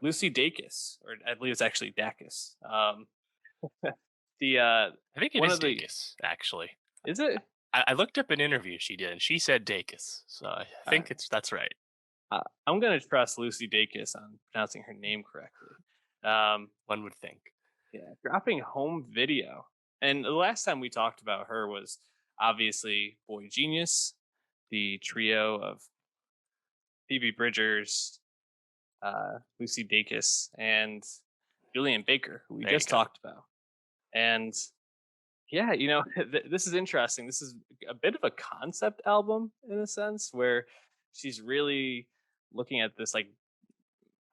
Lucy Dacus, or I believe it's actually Dacus. The I think it one is of the Dacus, actually. is it? I looked up an interview she did, and she said Dacus, so I Uh, think that's right. I'm gonna trust Lucy Dacus on pronouncing her name correctly. Um, One would think. yeah, dropping home video, and the last time we talked about her was obviously Boy Genius, the trio of Phoebe Bridgers, Lucy Dacus, and Julian Baker, who we There you just go. talked about. And yeah, this is interesting. This is a bit of a concept album in a sense where she's really looking at this, like,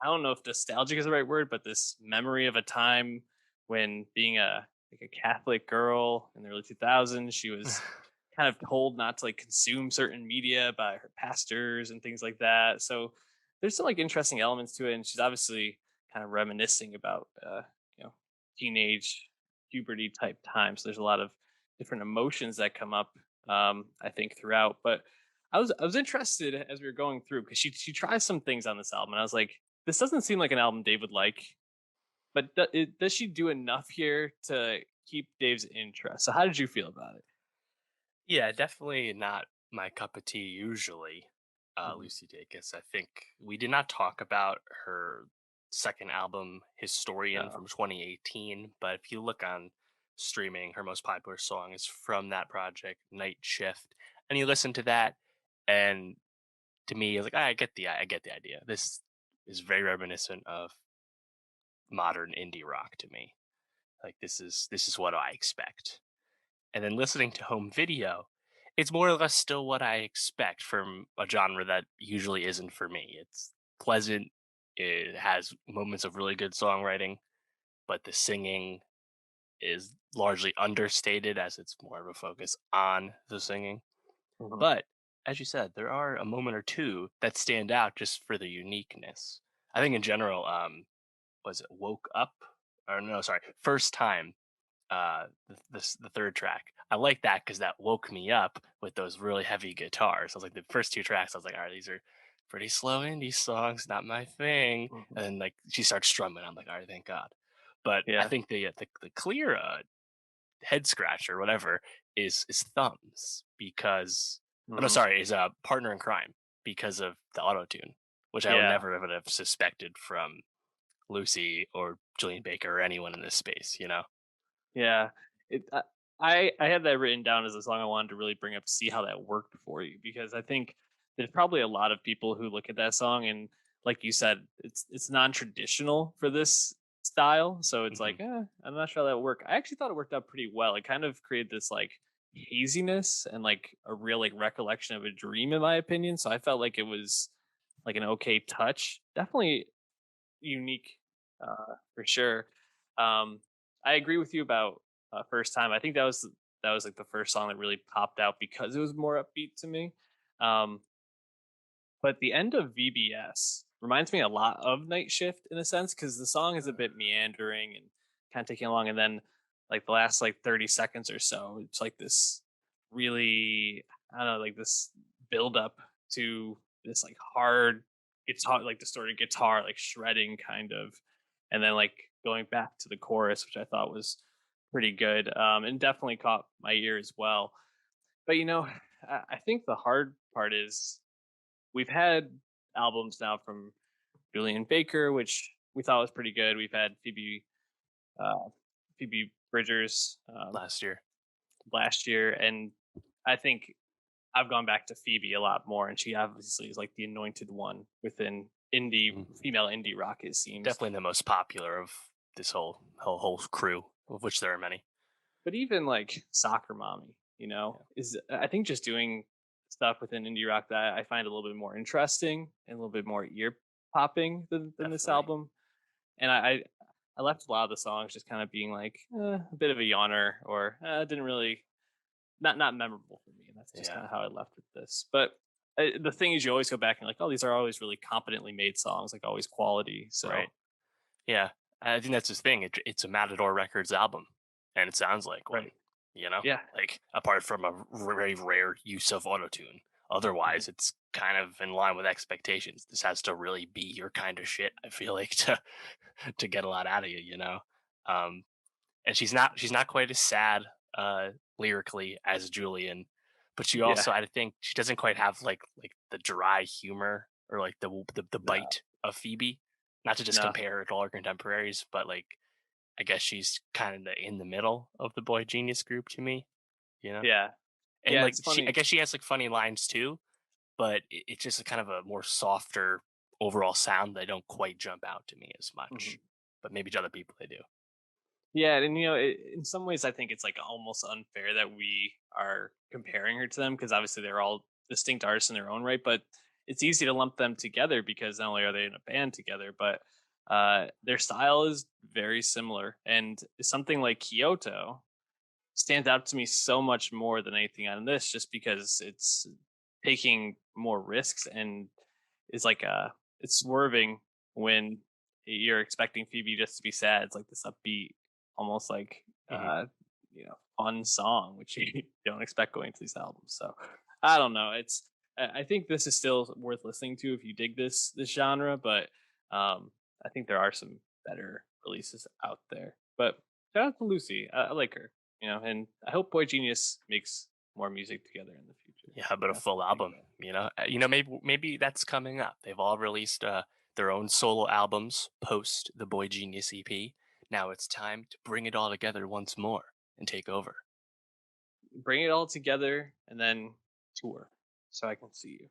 I don't know if nostalgic is the right word, but this memory of a time when being a Catholic girl in the early 2000s, she was kind of told not to like consume certain media by her pastors and things like that. So there's some like interesting elements to it, and she's obviously kind of reminiscing about you know teenage puberty type times. So there's a lot of different emotions that come up, I think, throughout. But I was interested as we were going through because she tries some things on this album, and I was like, this doesn't seem like an album Dave would like. But does she do enough here to keep Dave's interest? So how did you feel about it? Yeah, definitely not my cup of tea usually, Mhm. Lucy Dacus. I think we did not talk about her second album, Historian, No. from 2018, but if you look on streaming, her most popular song is from that project, Night Shift. And you listen to that, and to me, it's like, I get the idea. This is very reminiscent of modern indie rock to me. Like this is what I expect. And then listening to home video, it's more or less still what I expect from a genre that usually isn't for me. It's pleasant. It has moments of really good songwriting, but the singing is largely understated as it's more of a focus on the singing. Mhm. But as you said, there are a moment or two that stand out just for the uniqueness. I think in general, was it Woke Up? Or no, sorry, First Time, the third track. I like that because that woke me up with those really heavy guitars. I was like, the first two tracks, I was like, all right, these are pretty slow indie songs, not my thing. Mhm. And then like she starts strumming, I'm like, all right, thank God. But I Yeah. think the clear head scratch or whatever is thumbs because oh, no, Mhm. sorry, is a partner in crime because of the auto tune, which I would Yeah. never would have suspected from Lucy or Julian Baker or anyone in this space, you know? Yeah. It. I had that written down as a song I wanted to really bring up to see how that worked for you because I think there's probably a lot of people who look at that song and, like you said, it's non-traditional for this style. So it's Hmm. like, I'm not sure how that would work. I actually thought it worked out pretty well. It kind of created this like haziness and like a real like recollection of a dream, in my opinion. So I felt like it was like an okay touch. Definitely unique, for sure. Um, I agree with you about first time. I think that was like the first song that really popped out because it was more upbeat to me. Um, but the end of VBS reminds me a lot of Night Shift in a sense because the song is a bit meandering and kind of taking along, and then like the last like 30 seconds or so, it's like this really, I don't know, like this build up to this like hard guitar, like distorted guitar, like shredding kind of, and then like going back to the chorus, which I thought was pretty good, and definitely caught my ear as well. But I think the hard part is we've had albums now from Julian Baker, which we thought was pretty good. We've had uh, Phoebe Bridgers, Last year. last year, and I think I've gone back to Phoebe a lot more, and she obviously is like the anointed one within Mhm. female indie rock. It seems, Definitely the most popular of this whole crew, of which there are many. but even like Soccer Mommy, Yeah, is I think just doing stuff within indie rock that I find a little bit more interesting and a little bit more ear popping than this definitely. album. And I left a lot of the songs just kind of being like a bit of a yawner or didn't really not memorable for me, and that's just Yeah, kind of how I left with this. But the thing is, you always go back and like, oh, these are always really competently made songs, like always quality. right. So Yeah, I think that's his thing. It's a Matador Records album, and it sounds like one. right, You know, yeah, like apart from a very rare use of autotune. Otherwise, it's kind of in line with expectations. This has to really be your kind of shit, I feel like, to get a lot out of you, you know? Um, and she's not quite as sad lyrically as Julian, but she Yeah. also, I think, she doesn't quite have like the dry humor or like the No. bite of Phoebe. Not to just No. compare her to all her contemporaries, but like I guess she's kind of in the middle of the boy genius group to me, you know. Yeah. And Yeah. like It's I funny. guess she has like funny lines too, but it's just a kind of a more softer overall sound. They don't quite jump out to me as Mhm. much, but maybe to other people they do. Yeah, and in some ways, I think it's like almost unfair that we are comparing her to them because obviously they're all distinct artists in their own right. But it's easy to lump them together because not only are they in a band together, but their style is very similar. And something like Kyoto stands out to me so much more than anything on this, just because it's taking more risks and is like it's swerving when you're expecting Phoebe just to be sad. It's like this upbeat, almost like Hmm. fun song, which you don't expect going to these albums. So I don't know. I think this is still worth listening to if you dig this genre, but I think there are some better releases out there. But shout out to Lucy. I like her, and I hope Boy Genius makes more music together in the future. Yeah, how about a That's the full thing album? about Maybe that's coming up. They've all released their own solo albums post the Boy Genius EP. Now it's time to bring it all together once more and take over. bring it all together and then tour so I can see you.